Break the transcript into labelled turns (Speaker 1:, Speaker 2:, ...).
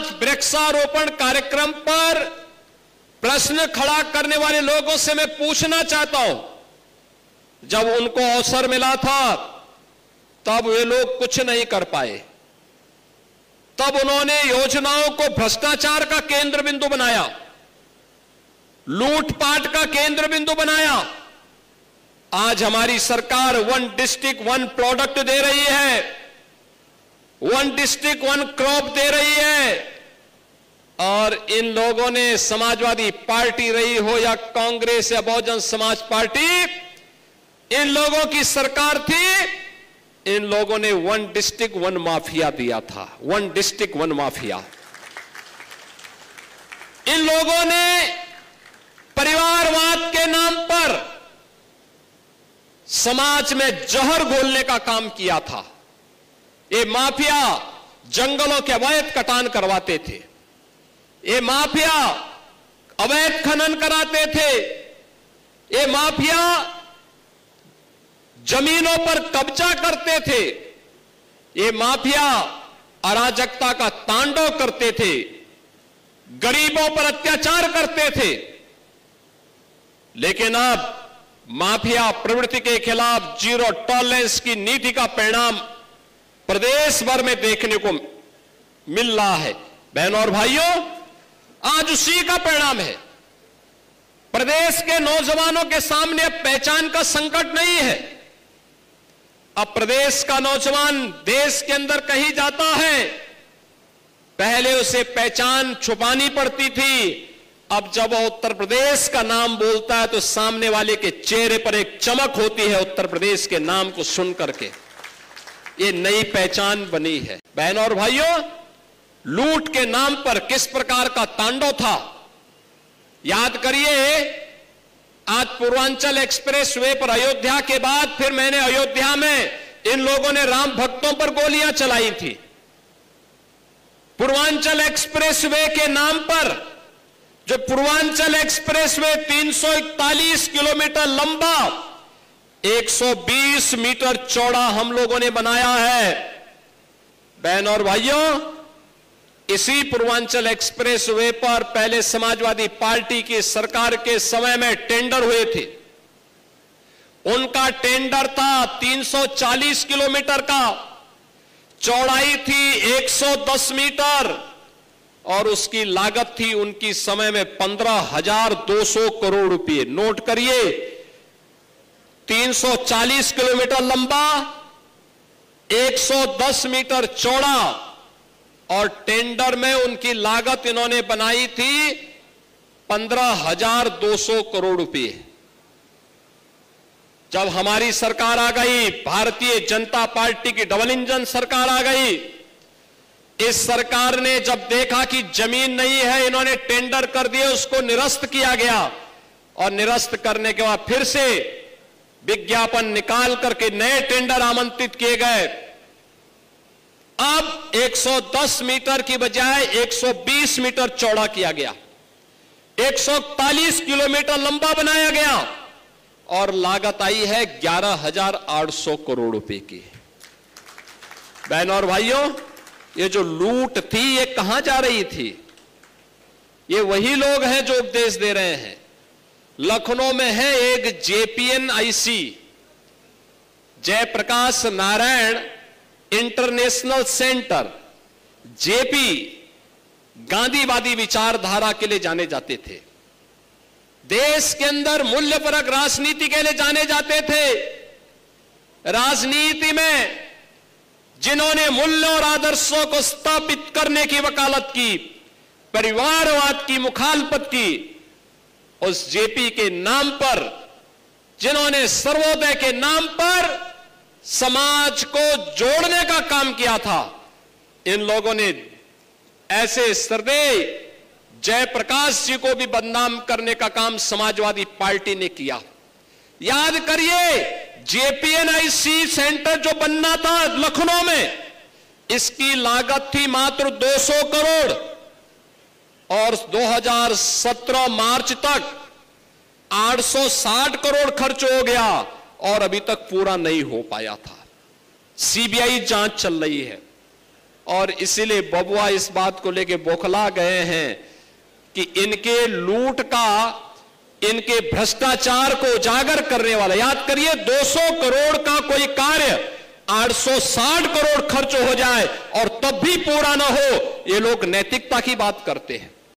Speaker 1: आज वृक्षारोपण कार्यक्रम पर प्रश्न खड़ा करने वाले लोगों से मैं पूछना चाहता हूं, जब उनको अवसर मिला था तब वे लोग कुछ नहीं कर पाए। तब उन्होंने योजनाओं को भ्रष्टाचार का केंद्र बिंदु बनाया, लूटपाट का केंद्र बिंदु बनाया। आज हमारी सरकार 1 डिस्ट्रिक्ट 1 प्रोडक्ट दे रही है, 1 डिस्ट्रिक्ट 1 क्रॉप दे रही है। और इन लोगों ने, समाजवादी पार्टी रही हो या कांग्रेस या बहुजन समाज पार्टी, इन लोगों की सरकार थी, इन लोगों ने 1 डिस्ट्रिक्ट 1 माफिया दिया था, 1 डिस्ट्रिक्ट 1 माफिया। इन लोगों ने परिवारवाद के नाम पर समाज में जहर घोलने का काम किया था। ये माफिया जंगलों के अवैध कटान करवाते थे, ये माफिया अवैध खनन कराते थे, ये माफिया जमीनों पर कब्जा करते थे, ये माफिया अराजकता का तांडव करते थे, गरीबों पर अत्याचार करते थे। लेकिन अब माफिया प्रवृत्ति के खिलाफ जीरो टॉलरेंस की नीति का परिणाम प्रदेश भर में देखने को मिल रहा है। बहनों और भाइयों, आज उसी का परिणाम है। प्रदेश के नौजवानों के सामने अब पहचान का संकट नहीं है। अब प्रदेश का नौजवान देश के अंदर कहीं जाता है, पहले उसे पहचान छुपानी पड़ती थी, अब जब वो उत्तर प्रदेश का नाम बोलता है तो सामने वाले के चेहरे पर एक चमक होती है उत्तर प्रदेश के नाम को सुन करके। ये नई पहचान बनी है। बहनों और भाइयों, लूट के नाम पर किस प्रकार का तांडव था, याद करिए। आज पूर्वांचल एक्सप्रेस वे पर अयोध्या के बाद फिर मैंने अयोध्या में इन लोगों ने राम भक्तों पर गोलियां चलाई थी। पूर्वांचल एक्सप्रेस वे के नाम पर, जो पूर्वांचल एक्सप्रेस वे 341 किलोमीटर लंबा, 120 मीटर चौड़ा हम लोगों ने बनाया है। बहनों और भाइयों, इसी पूर्वांचल एक्सप्रेस वे पर पहले समाजवादी पार्टी की सरकार के समय में टेंडर हुए थे। उनका टेंडर था 340 किलोमीटर का, चौड़ाई थी 110 मीटर और उसकी लागत थी उनकी समय में 15,200 करोड़ रुपए। नोट करिए, 340 किलोमीटर लंबा, 110 मीटर चौड़ा और टेंडर में उनकी लागत इन्होंने बनाई थी 15,200 करोड़ रुपए। जब हमारी सरकार आ गई, भारतीय जनता पार्टी की डबल इंजन सरकार आ गई, इस सरकार ने जब देखा कि जमीन नहीं है, इन्होंने टेंडर कर दिए, उसको निरस्त किया गया और निरस्त करने के बाद फिर से विज्ञापन निकाल करके नए टेंडर आमंत्रित किए गए। अब 110 मीटर की बजाय 120 मीटर चौड़ा किया गया, 141 किलोमीटर लंबा बनाया गया और लागत आई है 11,800 करोड़ रुपए की। बहनों और भाइयों, ये जो लूट थी ये कहां जा रही थी? ये वही लोग हैं जो उपदेश दे रहे हैं। लखनऊ में है एक JPNIC, Jayaprakash Narayan international centre, JP गांधीवादी विचारधारा के लिए जाने जाते थे, देश के अंदर मूल्यपरक राजनीति के लिए जाने जाते थे। राजनीति में जिन्होंने मूल्यों और आदर्शों को स्थापित करने की वकालत की, परिवारवाद की मुखालफत की, उस जेपी के नाम पर, जिन्होंने सर्वोदय के नाम पर समाज को जोड़ने का काम किया था, इन लोगों ने ऐसे सरदेय जयप्रकाश जी को भी बदनाम करने का काम समाजवादी पार्टी ने किया। याद करिए, JPNIC सेंटर जो बनना था लखनऊ में, इसकी लागत थी मात्र 200 करोड़ और 2017 मार्च तक 860 करोड़ खर्च हो गया और अभी तक पूरा नहीं हो पाया था। CBI जांच चल रही है और इसीलिए बबुआ इस बात को लेके बौखला गए हैं कि इनके लूट का, इनके भ्रष्टाचार को उजागर करने वाला, याद करिए 200 करोड़ का कोई कार्य 860 करोड़ खर्च हो जाए और तब भी पूरा ना हो, ये लोग नैतिकता की बात करते हैं।